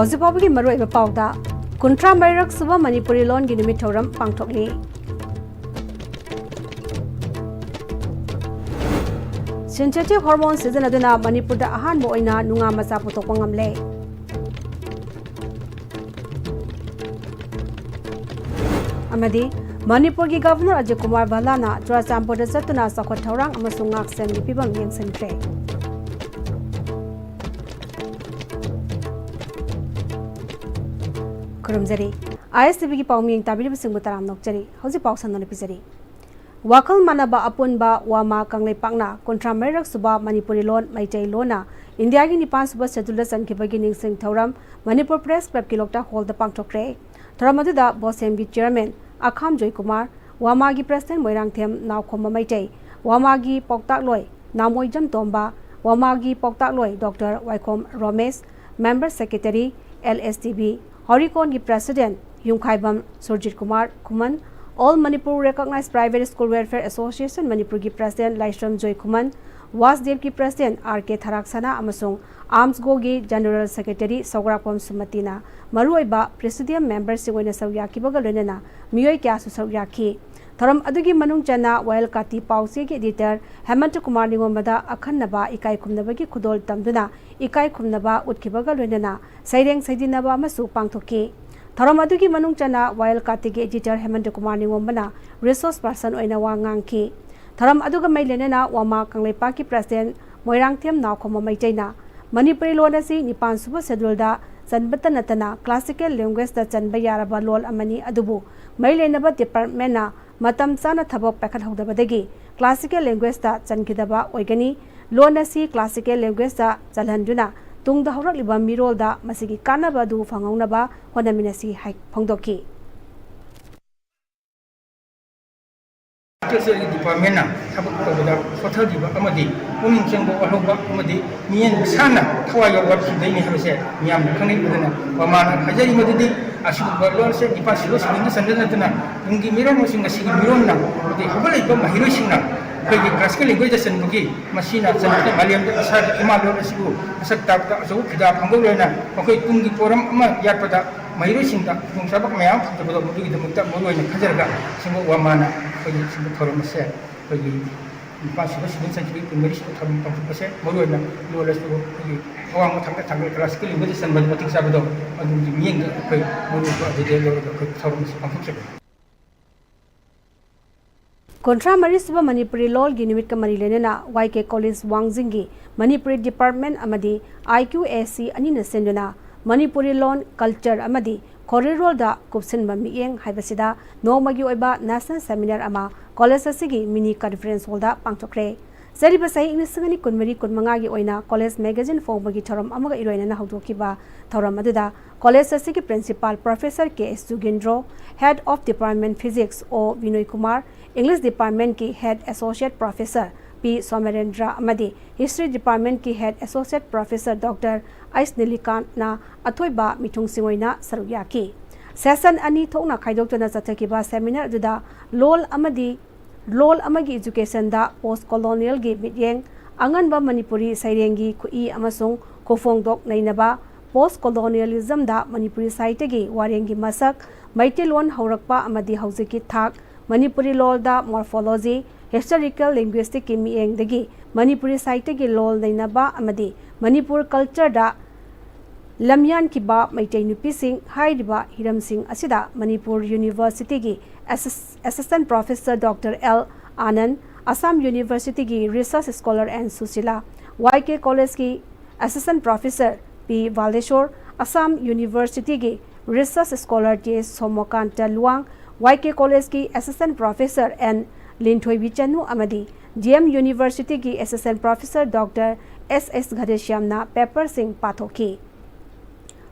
ꯍꯧꯖꯤꯛꯐꯥꯎꯕꯒꯤ ꯃꯔꯨꯑꯣꯏꯕ ꯄꯥꯎꯗ ꯀꯨꯟꯊ꯭ꯔꯥ ꯃꯔꯤꯔꯛ ꯁꯨꯕ ꯃꯅꯤꯄꯨꯔꯤ ꯂꯣꯟꯒꯤ ꯅꯨꯃꯤꯠ ꯊꯧꯔꯝ ꯄꯥꯡꯊꯣꯛꯂꯤ꯫ ꯁꯤꯟꯊꯦꯇꯤꯛ ꯍꯣꯔꯃꯣꯟ ꯁꯤꯖꯤꯟꯅꯗꯨꯅ ꯃꯅꯤꯄꯨꯔꯗ ꯑꯍꯥꯟꯕ ꯑꯣꯏꯅ ꯅꯨꯡꯉꯥ ꯃꯆꯥ ꯄꯨꯊꯣꯛꯄ ꯉꯝꯂꯦ꯫ ꯑꯃꯗꯤ ꯃꯅꯤꯄꯨꯔꯒꯤ ꯒꯚꯔꯅꯔ ꯑꯖꯤꯠ ꯀꯨꯃꯥꯔ ꯚꯜꯂꯥꯅ ꯆꯨꯔꯆꯥꯟꯄꯨꯔꯗ ꯆꯠꯇꯨꯅ ꯆꯥꯎꯈꯠ ꯊꯧꯔꯥꯡ ꯑꯃꯁꯨꯡ ꯉꯥꯛꯁꯦꯟꯒꯤ ꯐꯤꯚꯝ ꯌꯦꯡꯁꯤꯟꯈ꯭ꯔꯦ꯫ ꯈꯨꯔꯨꯝꯖꯔꯤ ISTVꯒꯤ ꯄꯥꯎꯃꯤꯌꯦꯡ ꯇꯥꯕꯤꯔꯤꯕꯁꯤꯡꯕꯨ ꯇꯔꯥꯝꯅ ꯅꯣꯛꯆꯔꯤ꯫ ꯍꯧꯖꯤꯛ ꯄꯥꯎ ꯁꯟꯗꯣꯛꯅ ꯄꯤꯖꯔꯤ꯫ ꯋꯥꯈꯜ ꯃꯥꯟꯅꯕ ꯑꯄꯨꯟꯕ ꯋꯥꯃꯥ ꯀꯪꯂꯩꯄꯥꯛꯅ ꯀꯨꯟꯊ꯭ꯔꯥ ꯃꯔꯤꯔꯛ ꯁꯨꯕ ꯃꯅꯤꯄꯨꯔꯤ ꯂꯣꯟ ꯃꯩꯇꯩ ꯂꯣꯟꯅ ꯏꯟꯗꯤꯌꯥꯒꯤ 9 ꯁꯨꯕ ꯁꯦꯗꯨꯜꯗ ꯆꯟꯈꯤꯕꯒꯤ ꯅꯤꯡꯁꯤꯡ ꯊꯧꯔꯝ ꯃꯅꯤꯄꯨꯔ ꯄ꯭ꯔꯦꯁ ꯀ꯭ꯂꯕꯀꯤ ꯂꯣꯛꯇꯥꯛ ꯍꯣꯜꯗ ꯄꯥꯡꯊꯣꯛꯈ꯭ꯔꯦ꯫ ꯊꯧꯔꯝ ꯑꯗꯨꯗ ꯕꯣꯁꯦꯝꯒꯤ ꯆꯦꯌꯔꯃꯦꯟ ꯑꯈꯥꯝ ꯖꯣꯏꯀꯨꯃꯥꯔ, ꯋꯥꯃꯥꯒꯤ ꯄ꯭ꯔꯦꯁꯤꯗꯦꯟꯠ ꯃꯣꯏꯔꯥꯡꯊꯦꯝ ꯅꯥꯎꯈꯣꯝꯕ ꯃꯩꯇꯩ, ꯋꯥꯃꯥꯒꯤ ꯄꯥꯎꯇꯥꯛꯂꯣꯏ ꯅꯥꯃꯣꯏꯖꯝ ꯇꯣꯝꯕ, ꯋꯥꯃꯥꯒꯤ ꯄꯥꯎꯇꯥꯛꯂꯣꯏ doctor Waikhom Romesh, member secretary LSTV, ꯍꯧꯔꯤꯀꯣꯟꯒꯤ president Yumkhaibam Surjit Kumar Khuman, All Manipur Recognized Private School Welfare Association Manipurgi President Laisram Joy Kuman, Wasdevki President RK Tharaksana amasung AMSGOgi General Secretary Sograpom Sumatina, Maruiba Presidium Member Siwena Sawyaki Bagalena, Miyoi Kyasu Sawyaki. Tharam adugi manung chana Wail Kati Pausi ki editor Hemant Kumar Ningomada Akhanaba Ikai Kumnabagi Kudol Tamduna Ikai Kumnaba Utkibagalena Saireng Saidinaba Masu Pangtoki. Tharam adugi manung chana Wail Kati ki editor Hemant Kumar Ningomana resource person oina wanganki. Tharam aduga mailenena Wama Kangleipa President Moirangthem Naukoma Maitaina Manipuri lon asi 9 suba scheduleda chanbata natana classical language da chanba yaraba lol amani adubu mailenaba department na matam chana thabok pakhat hodabadagi classical language da chankidaba oigani lon asi classical language da chalhanduna tungda haurakliba mirol da masigi kanaba du fangaunaba honaminasi hai phongdoki department na thabak tawda sothadiba amadi puning changbo ahoba amadi mien sana thawaya war sidaini habase miyam khangai udana pamana hajari madidi ashuba lon se dipa silo sinna sandana tuna ungi miron mosinga sigi miron na de hobalai ba mahiro singna koi classical language sanbugi masina sanata maliam da asar imalo asibu asak tapta asu khida phangolena koi tungi poram ama yapada mahiro singta tung sabak mayam tabado mudugi damukta moroina khajarga singo wamana koi singo thoramase koi Pasal sebelum saya jadi pemberi tham pangpase moroina lolas tu koi awang thang classical language san batik sabado adu mieng koi moru ko ade lo koi thoramase pangpase Kontra mari suba Manipuri lol gi nimit ka mari lenena YK College Wangjingi Manipuri Department amadi IQAC anina senduna Manipuri lon culture amadi Korirol da kupsin mamieng haibasida nomagi oiba national seminar ama college asigi mini conference hall da pangthokre Seriba sai Englishngani kunmari kunmanga gi oina college magazine fogbagi thoram amaga iroina na hawdokiba thoram aduda college asigi principal Professor KS Jugindro Head of Department Physics O Vinoy Kumar English Department ki Head Associate Professor P. Somerendra Amadi History Department ki Head Associate Professor Dr. Ais Nilikan na Athoiba Mitung Singoina Sarugyaki Session ani thokna khaidokna chathakiba seminar duda lol amagi education da post colonial gi mityeng anganba Manipuri sairengi kui amasung kofongdok nainaba post colonialism da Manipuri site gi warengi masak maitilon haurakpa amadi hauziki thak Manipuri lol da morphology historical linguistic ki mieng dagi Manipuri site gi lol nainaba amadi Manipur culture da lamyan ki ba maitai nupi sing hairiba hiram sing asida Manipur University gi assistant professor Dr. L Anand Assam University gi research scholar and Susila YK College ki assistant professor P Valeshwar Assam University gi research scholar T Somokanta Luang YK College ki assistant professor and Linthoi Vichanu amadi DM University ki assistant professor Dr. SS Ghadeshyamna paper sing pathoki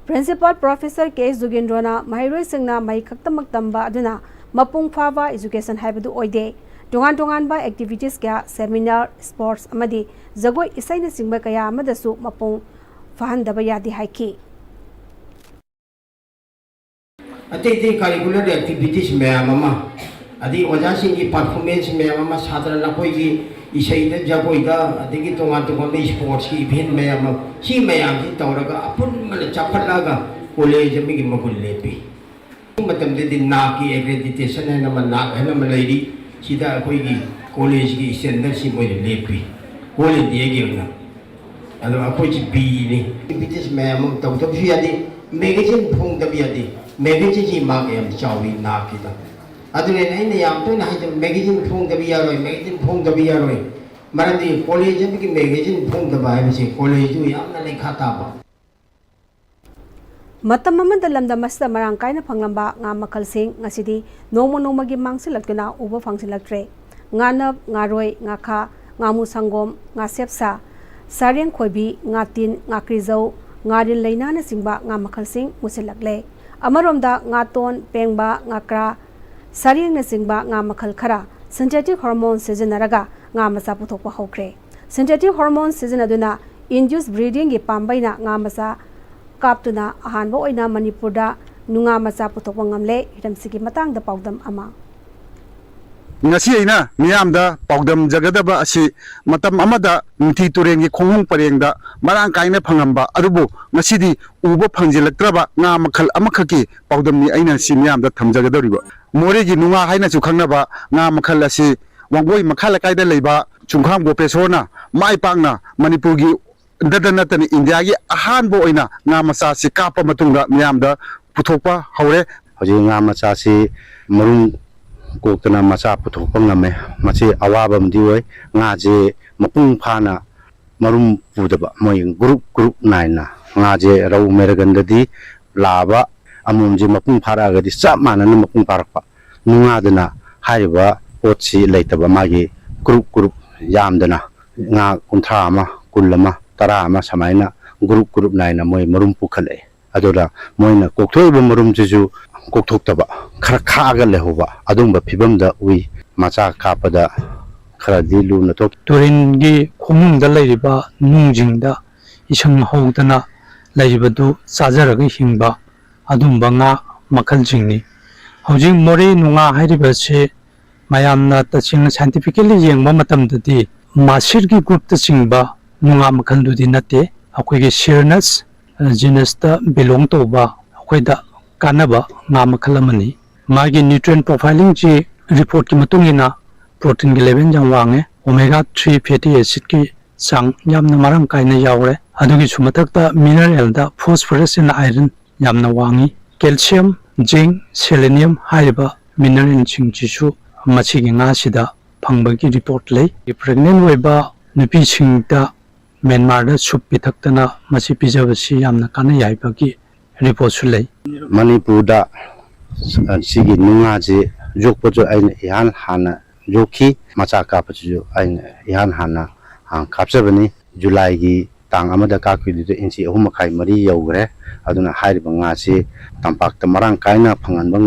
Principal Professor K. Jugindrona Mahiroi Singna Mai Khaktamak Tamba Aduna Mapung Phava Education Haibadu Oide Tongan ba activities kya seminar sports amadi Jagoi Isaina Singba kaya amadasu Mapung Fahandaba Yadi Haiki Ate curricular activities mama adi oja singi performance mama sadra na koi gi isaida jagoida adigi tongan sports ki event mama si mayam ki tawraga apun mala chapalaga college amigi magul lepi matam de din na ki accreditation hai naman na hai naman lady sida koi gi college gi standard si moi lepi college de gi na ado akoi chi bi ni bitis ma'am tau tau si adi magazine phung da bi adi magazine ji ma ke am chawi na ki da adu ne nei yam to na hai magazine phung da bi ya roi magazine phung da bi ya roi marandi college amigi magazine phung da ba hai bi college ju yam na le khata ba matam amanda lamda masda marang kaina phanglamba nga makhal sing ngasidi nongmagi mangsilaktuna uba phangsilaktre ngana ngaroi ngakha ngamu sangom nga sepsa sareng khoibi nga tin nga krizau ngarin leina na singba nga makhal sing musilakle amaromda nga ton pengba nga kra sareng na singba nga makhal khara synthetic hormone sizinaraga nga masa puthokpa hokre synthetic hormone sizinaduna induced breeding gi pambaina nga masa kaptuna ahanba oina manipurda nunga macha puthokpa ngamle hiramsigi matangda paudam ama ngasi aina miyamda paudam jagadaba asi matam amada nthi turengi khonghong parengda marang kaina phangamba adubu ngasidi uba phangjilakraba nga makhal amakhaki paudam ni aina si miyamda thamjagadoriba moregi nunga haina chu khangnaba nga makhal asi wangoi makhala kaida leiba chungkham gopesona mai pangna manipurgi dadana India gi ahanbo oina nga macha si kapa matunga miyamda puthokpa haure hoji nga macha si marum kokna macha puthokpa ngame machi awabam dioi nga je mapung phana marum pudaba moi group naina nga je raw meragandadi laba amum je mapung phara gadi samana na mapung parakpa nunga dana haiba potsi leitaba magi group yamdana nga kuntha ama kullama tara ama samaina group naina moi marum pukhale adola moina kokthoi marum jeju kokthokta khara khaga lehoba adumba phibamda ui macha kapada khara dilu na tok turin gi khomungda leiriba nungjingda isang howdana leiribadu chajaraga hingba adumba nga makhal jingni hojing mori nunga hairiba se mayamna taching scientifically yengba matamdadi masirgi group ta chingba nunga makhal dudi nate akoigi Sheerness genus ta belong to ba akoida kanaba nga makhal amani magi nutrient profiling ji report ki matungina protein ki level jang wange omega 3 fatty acid ki sang yamna marang kaina yawre adugi sumatakta mineral da phosphorus and iron yamna wangi calcium zinc selenium haiba mineral chingchisu machi gi nga sida phangbagi report lei pregnant weba nupi singta Myanmar da sup pitaktana masi pijabasi yamna kana yaibagi report sulei Manipur da sigi nunga je jokpojo aina ihan hana joki macha kapajo aina ihan hana kapsabani July gi tang amada ka kidi inchi ahum khai mari yogre aduna hairiba nga si tampakta marang kaina phanganba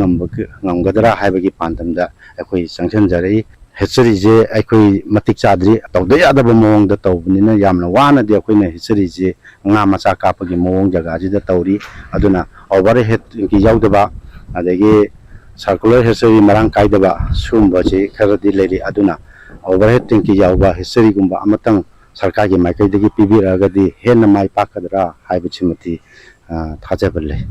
ngamgadara haibagi pandamda akoi sanction jari History je aikoi matik chadri tawda yadaba mawong da tawbnina yamna wana di akoina history je nga macha kapagi mawong jaga ji da tawri aduna overhead ki yawdaba adagi circular history marang kaidaba sumba je kharadi leri aduna overhead ki yawba history gumba amatang sarkar gi maikai dagi pibiraga di henna mai pakadra haibu chimati thajaballe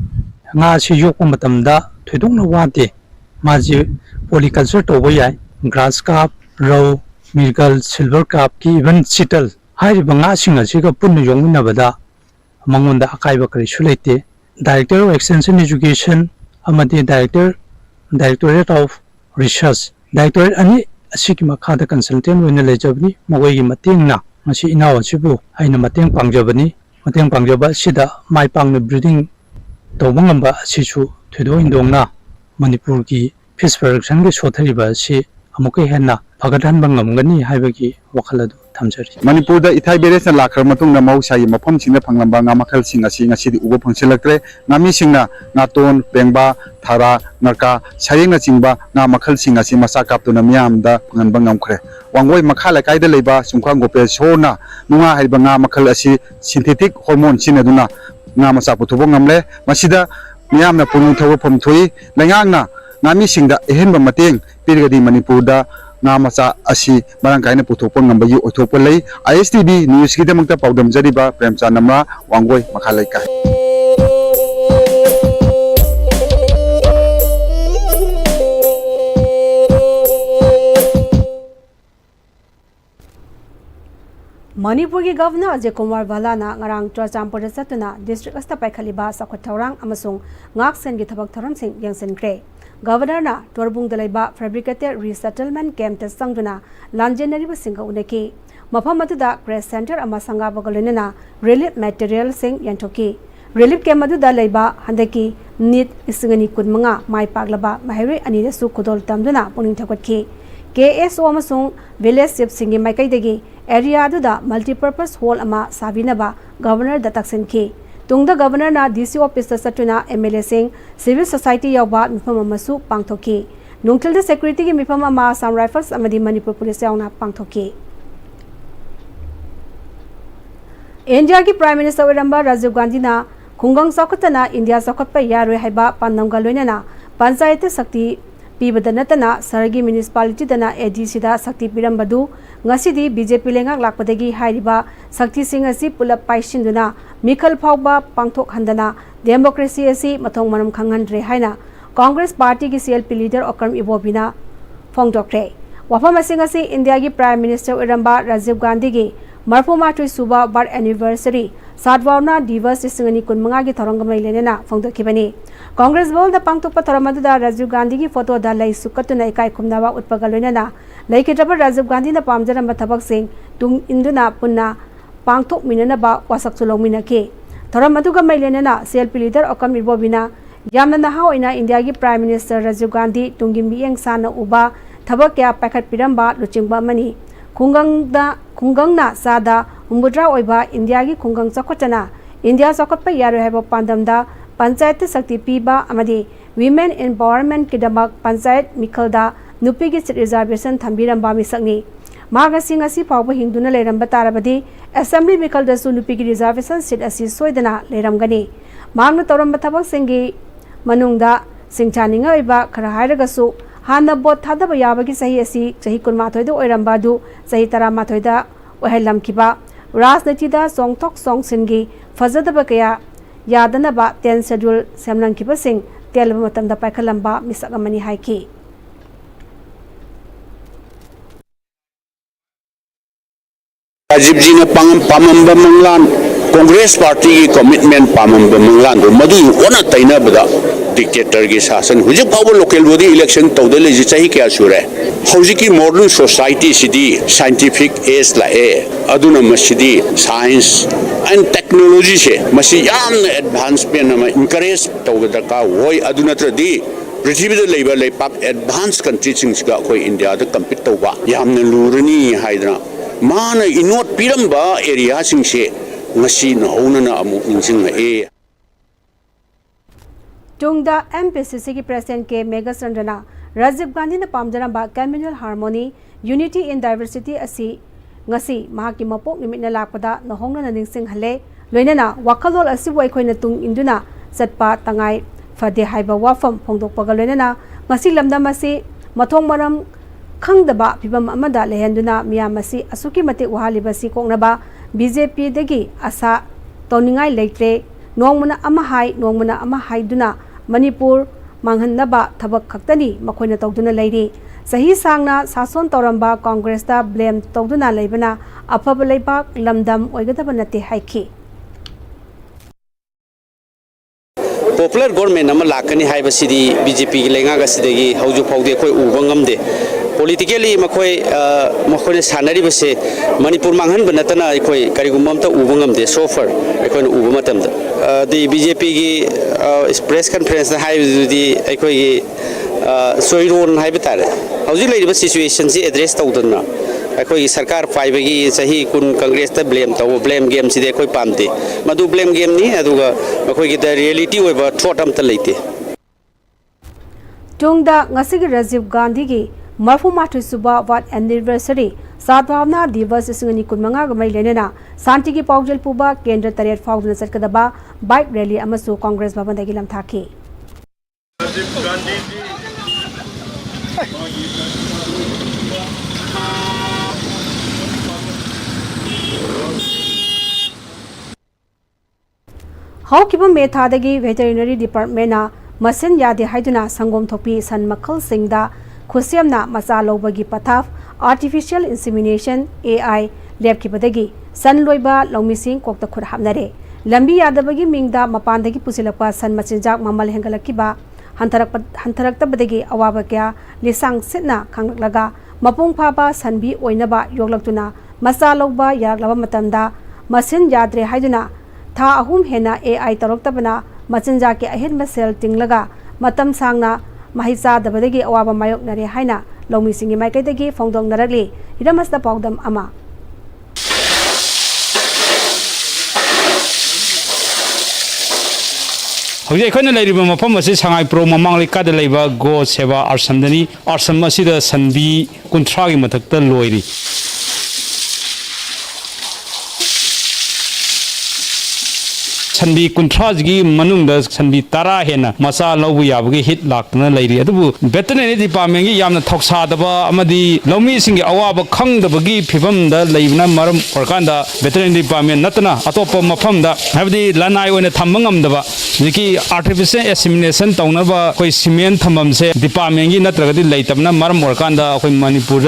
nga si yok matamda thidongna wate maji polyculture tobo yai grass carp, roe, mirgal, silver carp ki even chital hairiba nga singa siga punna yongminabada mangonda akaiba kari sulaite Director of Extension Education amadi Directorate of Research Directorate ani asiki makhada consultant wena lejabni magoi gi matingna ngasi inawa sibu aina mateng pangjaba sida mai pangna breeding tobangamba sisu thido indongna Manipur ki fish production ge sothariba si amukai henna pagadan bangamgani haibagi wakhaladu thamjari Manipur da ithai beres na lakhar matungna mausai mafam singna phanglamba nga makhal singa singa sidi uba phangsilaktre ngami singna ngaton pengba thara narka sayengna chingba nga makhal singa si masa kaptuna miyamda phanganba ngamkhre wangoi makhala kaida leiba sungkhang gope sona nunga haiba nga makhal asi synthetic hormone sinaduna nga masa puthubo ngamle masida miyamna punung thawa phamthui lengangna ngami singda ehenba mateng pirgadi Manipur da nga macha asi marang kaina puthokpa ngambagi othokpa lei ISTV news ki damakta paudam jariba premcha namra wangoi makhalai kai Manipur ki Governor Ajay Kumar Bhalana ngarang Churachandpur satuna district asta paikhaliba sakhut thorang amasung ngak sen gi thabak thoram sing yangsen kre Governor na Torbung dalaiba fabricated resettlement camp ta sangduna lanjenari ba singa uneki mafam atuda press center ama sanga bagalena relief material sing yantoki relief camp adu da laiba handaki nit isingani kunmanga mai paglaba mahiri ani da su kudol tamduna puning thakotki KSO amasung village sip singi maikai degi area aduda multi-purpose hall ama sabinaba governor da taksenki tungda governor na DC office ta satuna MLA sing civil society yawba mifam amasu pangthoki nungthil da security gi mifam ama Assam Rifles amadi Manipur police yauna pangthoki India ki Prime Minister Wiramba Rajiv Gandhi na khungang sakhatana India sakhatpa yaroi haiba pannamga loinana panchayat sakti pibada natana sargi municipality dana ADC da sakti pirambadu ngasidi BJP lengak lakpadagi hairiba sakti sing asi pulap paisinduna mikhal phawba pangthok handana democracy asi mathong manam khanghandre haina Congress party ki CLP leader Okram Ibobina phongdokre wafam asing asi India ki Prime Minister Iramba Rajiv Gandhi gi marfuma tui suba bar anniversary sadwauna divas singani kunmanga gi thorangam lenena phongdokibani Congress bol da pangtokpa thoramadu da Rajiv Gandhi ki photo da lai sukatuna ikai khumnawa utpagalonena laikitaba Rajiv Gandhi na pamjaramba thabak sing tung induna punna pangthok minana ba wasak chulongmina ke thoramadu ga mailenena CLP leader Okam Ibobina yamna naha oina India gi Prime Minister Rajiv Gandhi tungi mieng sana uba thabak kya pakhat piramba luchingba mani khungangna sada umbudra oiba India gi khungang chakhotana India chakhotpa yaro haiba pandamda panchayat sakti piba amadi women empowerment kidamak panchayat mikhalda nupi gi seat reservation thambiramba misakni maga sing asi phawba hingduna leramba tarabadi assembly mikhalda su nupi gi reservation seat asi soidana leramgani magna toramba thabak singi manungda singchaninga oiba khara hairaga su hana bot thadaba yabagi sahi asi sahi kunmathoi da oiramba du sahi taramathoi da ohelamkiba rajniti da songthok songsingi fazadaba kaya yadanaba 10 schedule semlangkiba sing telba matamda paikhalamba misagamani haiki Rajiv ji na pamamba manglan Congress party ki commitment pamamba manglan do madu ona taina bada dictator ki shasan hujik pawa local body election tawdale ji chahi kya sure hojiki modern society sidi scientific age la aduna masidi science and technology se masi yam advancement ma encourage tawda ka hoi aduna tradi prithvi da leiba leipak advanced country sing ga koi India da compete tawba yamna lurani haidra mana inot piramba area sing se ngasi na hona na amu ningsing e tungda MPCC ki president ke Mega Sandana Rajiv Gandhi na pamjaramba communal harmony unity in diversity asi ngasi mahaki mapok nimit na lakpada na hongna na ningsing hale loinana wakalol asi wai khoina tung induna satpa tangai fade haiba wafam phongdok pagal loinana ngasi lamdam asi mathong maram khangdaba pibam amada lehenduna miyam asi asuki mate wahaliba si koknaba BJP degi asa toningai leitre nongmuna ama hai duna Manipur manghanaba thabak khaktani makhoina tawduna leiri sahi sangna sason tawramba Congress da blame tawduna leibana afaba leibak lamdam oigadaba nate haiki Popular government nama lakani hai basidi BJP ki lenga ga sidagi hauju phaude koi uba ngamde politically makhoi sanari base Manipur manghan banatana koi karigum amta uba ngamde so far koi uba matamda the BJP ki press conference na hai di koi soiron hai batare hauju lei ba situation si address tawdana koi sarkar paibagi sahi kun Congress ta blame game si de koi pamte madu blame game ni aduga koi ki reality oiba thought am ta leite tungda ngasigi Rajiv Gandhi gi marfuma thui suba wat anniversary sadbhavna divas singani kunmanga gamai lenena santi ki paujal puba kendra taret faudna sarkadaba bike rally amasu Congress bhavan dagi lamthaki Rajiv Gandhi ji Hawkiba Methadagi veterinary department na masin yade haiduna sangom thopi san makhal singda khusiamna macha lobagi pathaf artificial insemination AI lab ki badagi सन लोइबा लौमिसिंग कोकता खुद हाबनरे लंबी यादबगी मिंगदा मपानदगी पुसिलपा सन मचिंजाक ममल हेंगलकिबा हंथरक्तबदगी अवाबा क्या लिसांग सितना खांगलगा मपुंग फाबा सनबी ओइनबा योगलक्तुना मसा लौबा यारगलबा मतमदा मसिन याद्रे हाइदुना था अहुम हेना AI तौरक्तबना मचिंजाक के अहेनबा cell तिंगलगा मतम सांगना महिसा दबदगी अवाबा मायोकनरे हाइना लौमिसिंगी माइकैदगी फोंदोंगनरगली हिरमस्ता पाउदम अमा हौजे अखोइना लैरिबा मफम असे सांगाई प्रो ममांग लेकादा लैबा गो सेवा आरसमदनी आरसम असिदा सनबी 30 गी मथक्ता लोइरी सनबी 30 गी मनुंगदा सनबी 10 हेना मसा लौबु याबगी हिट लाक्तना लैरी अदुबु वेटरनरी डिपार्टमेंट गी यामना थौसादबा अमदी लौमी सिंगी अवाबा खंगदबगी फिबमदा लैबना मरम ओरकांदा वेटरनरी डिपार्टमेंट नतना अतोप मफमदा हाबदी लनाय ओइना थम्बा ngamdaba जिकी आर्टिफिशियल एसिमिनेशन तौनबा कोई सीमेंट थम्बमसे डिपार्टमेंट गी नत्रगदी लैतबना मरम ओरकांदा कोई मणिपुर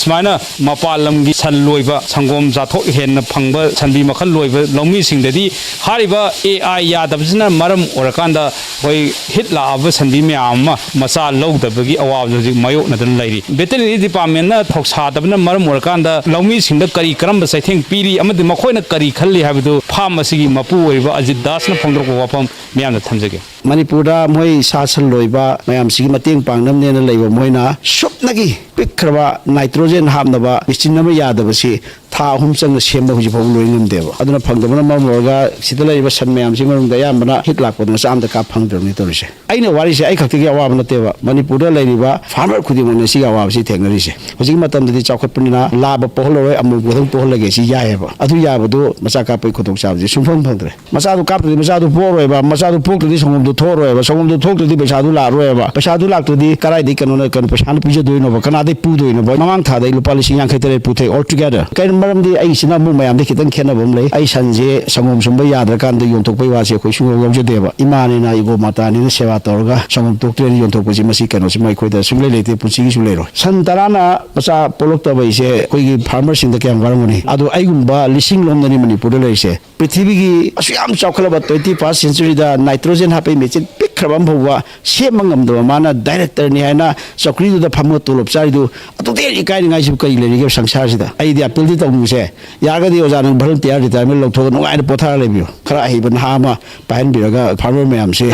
स्माइना मपाल लमगी सन लोइबा संगोम जाथो हेन फंगबा सनबी मखल लोइबा लौमी सिंगददी हारिबा AI यादबजना मरम ओरकांदा कोई हिट लाब सनबी म्याम मसा लौदबगी अवाब जि मायो नदन लैरी वेटरनरी डिपार्टमेंट ना थौसादबना मरम ओरकांदा लौमी सिंगदा करी करम सैथेंग पीरी अमदि मखोइना करी खल्ली हाबिदु फार्म असिगी मपु ओइबा अजित दासना फोंदरको वाफम म्यामना थमजगे मणिपुर मोई सासन लोइबा मयाम सिगी मतेंग पांगनमनेना लैबा मोइना सुपनगी पिखरबा नाइट्रोजन हाबनबा मिचिनबा यादबसी था अहुम चंग सेमबा हुजि फाव लोइ ngamdeba aduna phangdabana mamroga sida laiba san mayam sing marungda yambana hit lakpodna samda ka phangdrni torise aina wari se ai khakti ya wabna teba manipur da laiba farmer khudi mona si ya wab si thengnari se huji matam dadi chawkhatpnina laba pohloroi amul bodong pohlage si yaeba adu yabadu macha ka pai khotok sabji sumphang phangdre macha du kapri macha du poroiba macha du pokti songom du thoroiba songom du thokti paisa du la roiba paisa du laktudi karai di kanona kan paisa nu pije doino ba kana dai pu doino ba mamang tha dai lupa lising yang khaitere pu the all together kain maramdi ai sina mu mayam de kitang khenabam lei ai sanje sangom sumba yadra kan de yontok pai wa se khoi su yomje deba imani na igo mata ni sewa torga sangom tok tre yontok pai masi kano simai khoi da sungle lete puchi gi su lero san tarana pacha polok ta bai se khoi gi farmer sing da kyam garmoni adu ai gumba lising lom ni manipur lei se prithvi gi asu yam chawkhala 21st century da nitrogen hapai mechin pikrabam bhawa semangam da mana director ni haina chokri da phammo tolop chari du atu de ikai ngai su kai leri ge sangsar sida ai di appeal di tawu se यागदी ओजान volunteer retirement लौथो नुगाइद पोथार लेबियो खरा हिबन हामा pine बिरगा farmer ma'am से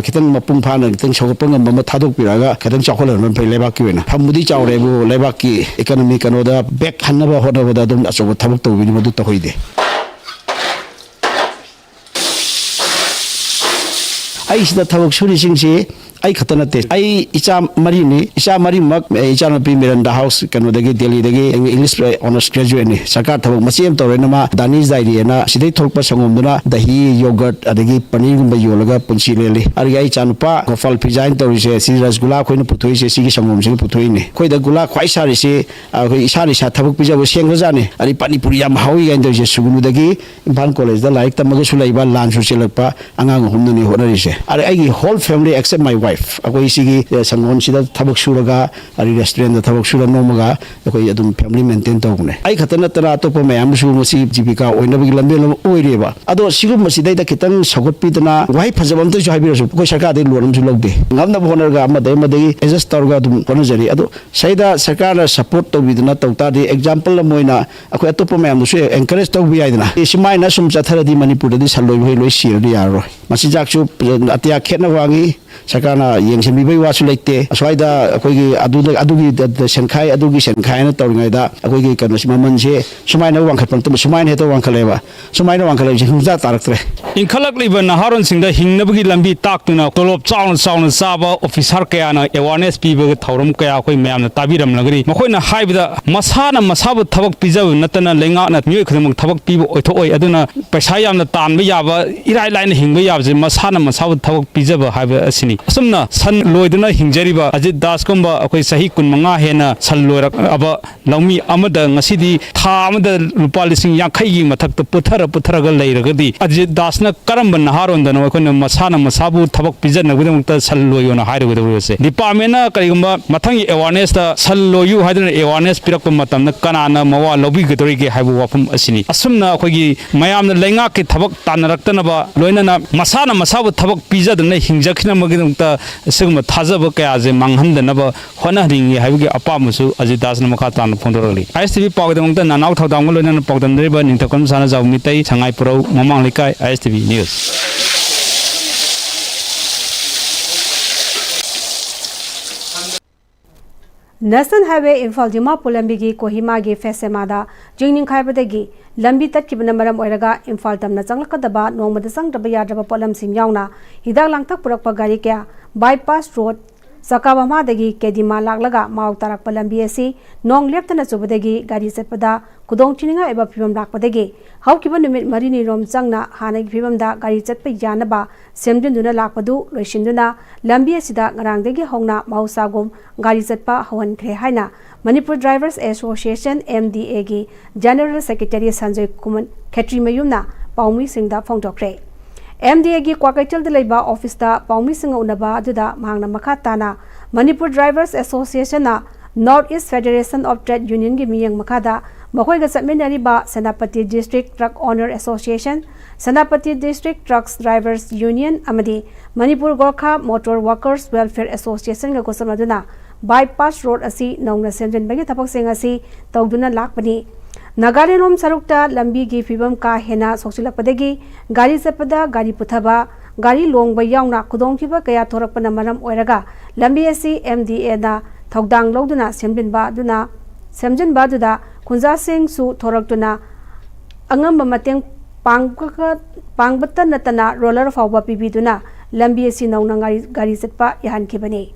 खितंग मपुंग फाना खितंग सौगपंग मम थादोक बिरगा खितंग चाखोलन फै लेबाक की वेना फमुदी चावरेबु लेबाक की इकोनॉमी कनोदा बैक हनबा होदबदा दम अचोब थबक तौबिनि मदु तखोइदे आई सिदा थबक सुरि सिंगसी आई खतनते आई इचा मरी मक इचा नपी मिरंडा हाउस कनोदगी दिल्ली दगी इंग्लिश ऑनर्स ग्रेजुएट ने सरकार थबक मसेम तौरेनमा दानिश डायरी ना सिदै थोकपा संगोमदना दही योगर्ट अदगी पनीर गुंबा योलगा पुंसी लेली अरगी आई चानुपा गोफल फिजाइन तौरिसे सि रसगुल्ला खोइन पुथोइसे सिगी संगोमसे पुथोइने खोइदा गुला ख्वाइ सारिसे अखोइ इसारि सा थबक पिजाबो सेंगजाने अरि पानीपुरी याम हाउइ गाइन तौरिसे सुगुनुदगी इम्फाल कॉलेज दा लाइक तमगसु लैबा लानसु चेलकपा अंगांग हुमननि होनरिसे अरे आइगी होल फैमिली एक्सेप्ट माय अकोई सिगी संगोन सिदा थबक सुरगा अरि रेस्टोरेंट दा थबक सुरा नोमगा अकोई अदुम फैमिली मेंटेन तौने आई खतना तना अतोप मयाम सु मसी जीविका ओइनबगी लंबे लब ओइरेबा अदो सिगुम मसिदै दा खितंग सगोपितना वाइ फजबम तो हाबिरसु कोइ सरकार दे लोनम सु लौदे नमना होनरगा मदै एडजस्ट तौरगा दुम होनजरी अदो सैदा सरकार सपोर्ट तौबिदना तौता दे एग्जांपल मोइना अकोई अतोप मयाम सु एनकरेज तौबि आइदना सिमाइना सुम चथरदी मणिपुर दि सलोइ भइ लोइ सिरदि यारो मसि जाकसु अतिया खेतना वांगी सरकारना येंसिनबिबै वासु लेते अस्वाइदा अखोइगी अदुगी सेनखाइ ना तौरिङैदा अखोइगी कनो ममनसे सुमाइना वांखटपन तम सुमाइना हेतो वांखलेबा सुमाइना वांखलेबि हुजा तारक्तरे इंखलकलिबा नहारोन सिंगदा हिंगनबगी लंबी ताक्तुना तोलोब चाउन चाबा ऑफिसर कयाना अवेयरनेस पीबगे थौरम कया अखोइ मयामना ताबिरम लगरी मखोइना हाइबदा मसाना मसाबु थबक पिजब नतना लेंगाना मिय खदमक थबक पीब ओइथोइ अदुना पैसा यामना तानबा याबा इराइ line हिंगबा याबजे मसाना मसाबु थबक पिजब हाइबा asini asumna san loiduna hingjariba ajit das kumba akoi sahi kunmanga hena san loirak aba laumi amada ngasidi tha amada rupa lising yankhai gi mathakta puthara ga leiragadi ajit dasna karamba naharon dana akoi masana masabu thabak pijana gudamukta san loyona hairugudase department na karigumba mathangi awareness ta san loyu haidana awareness pirakpa matamna kanana mawa lobi gadori ge haibu wafum asini asumna akoi gi mayamna lenga ke thabak tanaraktana loinana masana masabu thabak pijadana hingjakhina magidumta sigma thajaba kayaje manghandana hona ringi haibugi apamusu ajidas na makha tan phondorali ISTV pawdamta nanaw thodang loinana pawdamdriba ningthakam sana jawmi tai sangai purau mamang likai ISTV news National Highway Imphal Jima Pulambigi Kohima gi Fesemada Jingning Khaibadagi lambi tatkibna maram oiraga Imphal tamna changlakadaba nongmada sangdaba yadaba polam sing yauna hidak langthak purakpa gari kya bypass road Sakabama-dagi Kedima laglaga mau tarakpa lambi asi nong leptana chubadagi gari chatpada kudong chininga eba phibam lakpadagi haukiba numit marini rom changna hanagi phibamda gari chatpa yanaba semjunduna lakpadu loisinduna lambi asida ngarangdagi hongna mausagum gari chatpa hawankhre haina Manipur Drivers Association MDA gi General Secretary Sanjay Kumar Khetri mayumna paumi singda phongdokre MDA gi Kwakaichal de leiba office da paumi singa unaba aduda mangna makha tana Manipur Drivers Association na North East Federation of Trade Union gi miyang makha da makhoi ga satminari ba Senapati District Truck Owner Association Senapati District Trucks Drivers Union amadi Manipur Gorkha Motor Workers Welfare Association ga gosamaduna bypass road asi nongna semjen bagi thapak sing asi tawduna lakpani Nagarenom sarukta lambi gi fibam ka hena soksilakpadagi gari chappada gari puthaba gari longba yauna khudongkiba kaya thorakpana maram oiraga lambi asi MDA da thodang loduna semjinba duda khunja sing su thoraktuna angamba mateng pangbata natana roller fawba pibiduna lambi asi nongna gari chatpa yahankhibani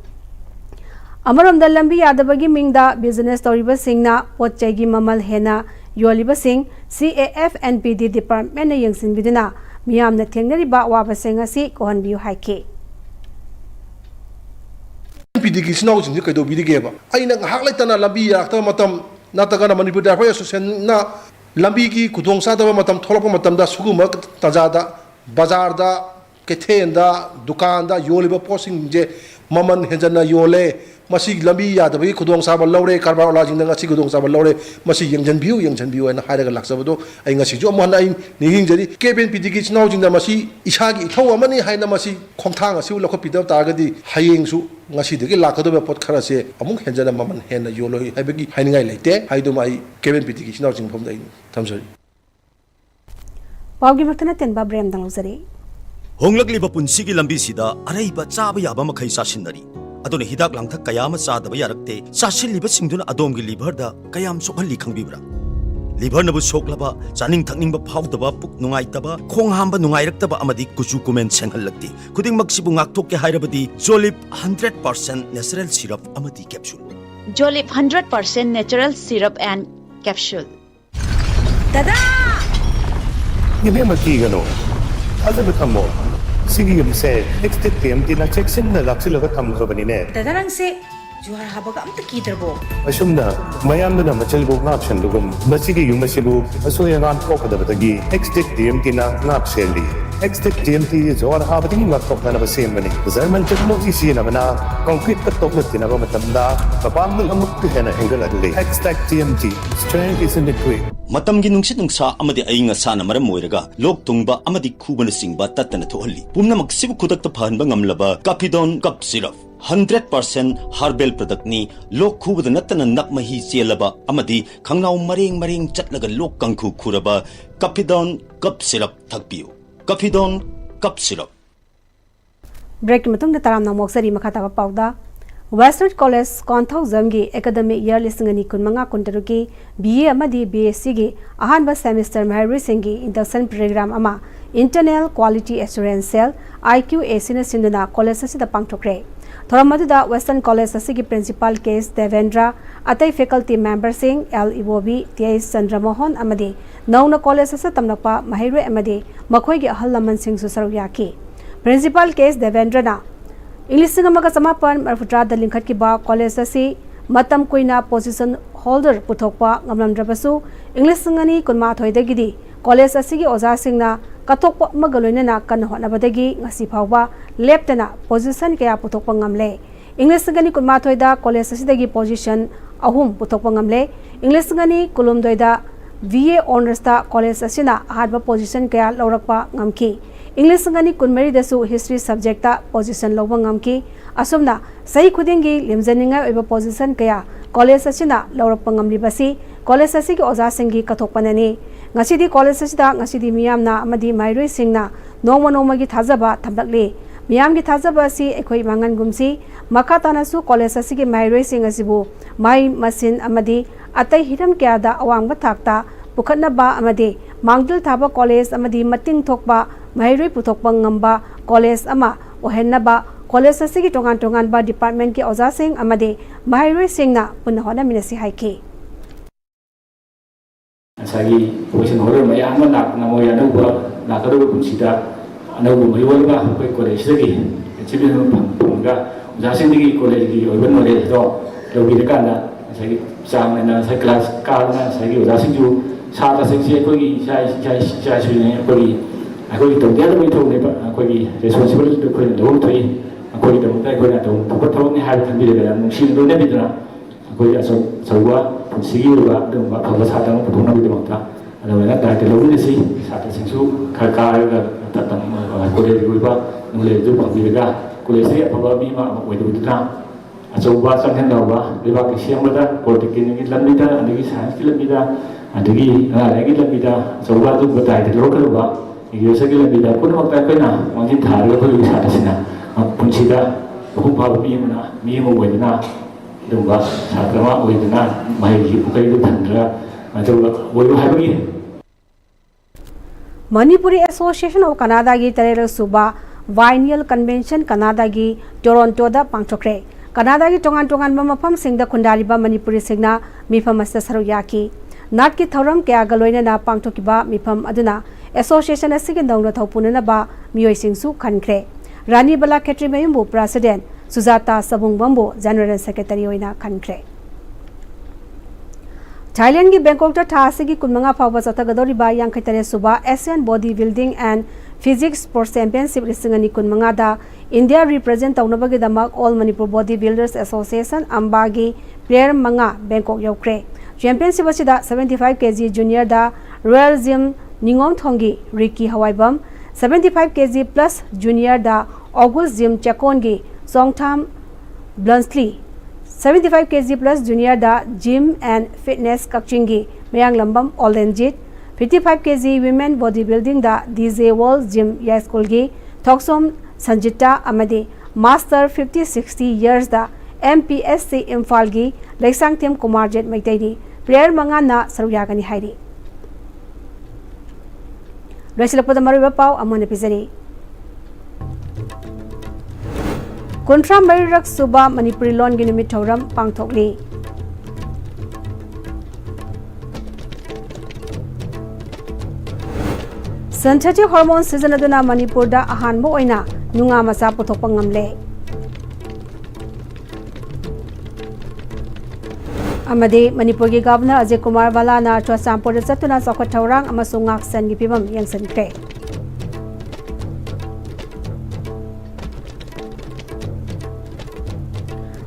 Amaramda lambi yadabagi mingda business toriba singna potchagi mamal hena Yoliba Singh CAF NPD Department na yangsin biduna miyamna thengnariba waba senga si kohan biu haike NPD ki sinaw jing kai do bidige ba aina ngahak lai tana lambi yakta matam natagana Manipur Drivers Association na lambi ki kudong sa da matam tholok matam da suguma tajada bazar da kethen da dukan da yoliba posing je maman henjana yole masi lambi yadabagi kudong sabal lawre karbar ola jing ngasi kudong sabal lawre masi yangjan biu na hairaga laksabado ai ngasi jo mohna ai nihing jari keben pidigi chnaw jing da masi isagi thaw amani haina masi khongthang asi lokho pidab targadi hayeng su ngasi degi lakado be pot khara se amung henjana maman hena yoloi haibagi hainingai leite haidu mai keben pidigi chnaw jing phom dai thamsari pawgi maktana tenba brem dang lozari honglakliba punsigi lambi sida araiba chaba yaba makhai sasinari adone hidak langthak kayama sadaba yarakte sasilliba singduna adomgi liver da kayam sokhalli khangbibra liver nabu soklaba chaning thakningba phawdaba puk nungaitaba khong hamba nungairaktaba amadi kuchu kumen senghallakti khuding maksibu ngaktokke hairabadi Jolip 100% natural syrup amadi capsule Jolip 100% natural syrup and capsule Dada Yeme makigano Alda betamo Sige yumse next TMT na check-in na laksilaga tamgabani Dadarang se juhar habaga amta kidrabo Asumna mayamda na machalbo ngapshan lugum masigi yumasibu asoyangan kokadabadagi next TMT na ngapseli next TMT juhar habadi ngaktok na nabasemani Zarman technology siya naman na concrete katok na tinaba matamda kapamang amuk hena hengal adli next TMT strength is in the quick matamgi nungsit nungsa amadi ainga sana maram moiraga lok tungba amadi khubana singba tatana thohalli pumnamak sibu khudakta phanba ngamlaba Capidon cup syrup 100% herbal product ni lok khubada natana nakmahi chelaba amadi khangnaw maring chatlaga lok kangkhu khuraba Capidon cup syrup thakpiu Capidon cup syrup break matung da taram na moksari makhata pawda Western College Konthau Zamgi Academic Year Lisingani Kunmanga Kuntaruki BA Amadi BSc gi ahanba semester Mahari Singhi induction program ama Internal Quality Assurance Cell IQAC na sinduna college asida pangthokre thoramadu Western College asigi principal case Devendra atai faculty member sing L Ibobi TS Chandramohan amadi nauna college asa tamnakpa Mahirwe amadi makhoi gi ahal laman sing su saru yaki principal case Devendra na English अमगा समापन मरफुत्रा द लिंखत की बा college असी मतम कोइना पोजीशन होल्डर पुथोकपा ngamlamdrabasu English ngani kunma thoidagidi college असigi ओजा सिंगना कथोकपा मगलोइना कन होनबदगी ngasi phawba leptana पोजीशन कया पुथोकपा ngamle English ngani kunma thoida college असिदगी पोजीशन ahum पुथोकपा ngamle English ngani kulum doida VA honours ता कॉलेज असिना हादबा पोजीशन कया लौरकपा ngamki English ngani kunmeri dasu history subject ता पोजीशन लौबा ngamki असुमना सही खुदिंगी लिमजनिंगा ओइबा पोजीशन कया कॉलेज असिना लौरकपा ngamlibasi कॉलेज असigi ओजा सिंगी कथोकपनani ngasi कॉलेज असिदा ngasi मियामना अमदी माइरोइ सिंगना नोंमा नोंमागी थाजबा थमलकले मियामगी थाजबा असि एखोइ मांगन गुमसी मखा तानासु कॉलेज असigi माइरोइ सिंग असिबु माइ मसिन अमदी अतै हिरम क्यादा अवांगबा थाकता पुखनबा अमदी मांगदल थाबा कॉलेज अमदी मतिंग थोकबा माइरोइ पुथोकबा ngamba कॉलेज अमा ओहेनबा कॉलेज असigi टोंगान टोंगान बा डिपार्टमेंट के ओजा सिंग अमदी माइरोइ सिंगना पुनः होना मिनसी हाइकी सागी पोजीशन होल्डर मयाम लाकना मोय अनौबा लाकदब पुंसिदा अनौबा मयोलगा कोई कॉलेज दगी एचिबेन फंगा जासिंदगी कॉलेज की ओबन नॉलेज दो लोगी काना सागी चांगना साई क्लास काना सागी जासिंजु साता सिंसे कोई चाय सुने कोई तोंदिया दबै थोने कोई रेस्पोंसिबिलिटी कोई दो थई कोई दम कोई ना तो थोने हाल थंबिरेगा नुसिन दोने बिदना कोई असो सौवा पुंसिगी उबा दंबा फबा सादम पुथोना बिदमता अदवना दाइते लौनिसि साता सिंसु खरकारगा ततम कॉलेज उबा नॉलेज जो पंबिरेगा कॉलेज से फबा बीमा ओइदुना अचौबा संथेंदावा लेबा के सेमबदा पॉलिटिकल की लंबिदा अदगी साइंस की लंबिदा अदगी अलागी लंबिदा अचौबा जो बताइते लोकलबा यूएसए की लंबिदा पुनमक्ता पेना मांजिन थारगा कोई सातासिना पुंसिदा बहुफाब बीमना मीमो ओइदना दुंबा छात्रमा ओइदना माइगी पुकैदु थंद्रा अचौबा ओइबो हाबगी मणिपुरी एसोसिएशन ऑफ कनाडा की तरेल सुबा वाइनियल कन्वेंशन कनाडा की टोरंटो दा पांचोक्रे कनाडा की टोंगान टोंगान मफम सिंगदा खुंडारिबा मणिपुरी सिंगना मिफम अस्त सरो याकी नाट की थौरम क्या गलोइना ना पांचोकिबा मिफम अदुना एसोसिएशन असिगे नौना थौपुनबा मियोय सिंगसु खनख्रे रानी बला खेत्री मयुमबु प्रेसिडेंट सुजाता सबुंगबम्बु जनरल सेक्रेटरी ओइना खनख्रे थाईलैंड की बैंकॉक थासी कुमंगा फाव चथगदौरीबा यांखैतरे सुबा Asian body building and physics sports championship लिंग कुमंगा इंडिया रिप्रेजेंट तौनबगीदमक all Manipur body builders association अंबा की प्लेयर मंगा बैंकॉक यौख्रे championship 75 kg junior royal gym निंगोंग थोंगी Riki Hawaibam 75 kg plus junior August gym Chekon की सोंगथाम ब्लंसली 75 kg plus junior gym and fitness कक्चिंगी Mayanglambam Olenjit 55 kg women body building DJ world gym या स्कूल की थोक्सोम संजिता अमदी मास्टर 50-60 इयर्स MPSC इम्फाल की लेक्सांग टीम कुमार जेट मैतैनी प्लेयर मंगाना सरुयागनी हाइरी लोइसिलपद मरुबा पाव अमोने पिजरी कुंट्रा मरिरक सुबा मणिपुरी लोन की निमित थौरम पांगथोकली सिंथेटिक हार्मोन सिजनदुना मणिपुर दा अहानबो ओइना नुंगा मसा पुथोकपा ngamle अमदे मणिपुर की गवर्नर अजय कुमार बालाना चुरचांपुर चतुना चौखट थौरांग अमसुंग ngaksan की फिवम यंगसनख्रे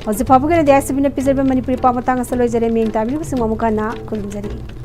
हौजिक फाबुगे देसिबिने पिजरबे मणिपुरी पामतांग सलोइजरे मिंग ताबिलु सिंगममुकाना खुलुमजरी।